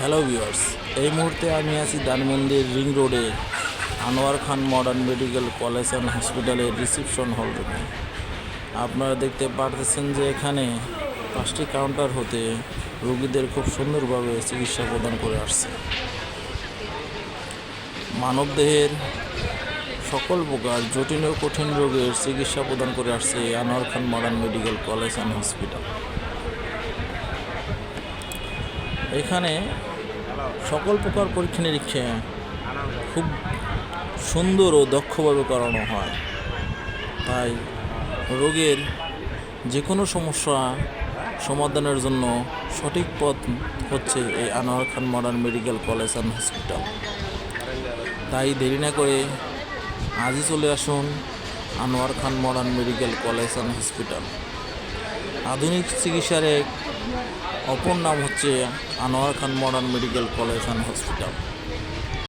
Hello viewers, এই মুহূর্তে আমি আছি ধানমন্ডির রিং রোডে Anwar Khan modern medical college and হসপিটালের রিসিপশন হল রুমে। আপনারা দেখতে পারতেছেন যে এখানে 5টি কাউন্টার হতে রোগীদের খুব সুন্দরভাবে চিকিৎসা প্রদান করে আসছে। মানবদেহের সকল প্রকার জটিল ও কঠিন রোগের চিকিৎসা প্রদান করে আসছে Anwar Khan modern medical college and hospital. এখানে সকল প্রকার পরীক্ষা নিরীক্ষা খুব সুন্দর ও দক্ষভাবে করানো হয়, তাই রোগের যে কোনো সমস্যা সমাধানের জন্য সঠিক পথ হচ্ছে এই Anwar Khan modern medical college and hospital. তাই দেরি না করে আজই চলে আসুন Anwar Khan modern medical college and hospital. আধুনিক চিকিৎসার এক অপর নাম হচ্ছে Anwar Khan modern medical college and hospital.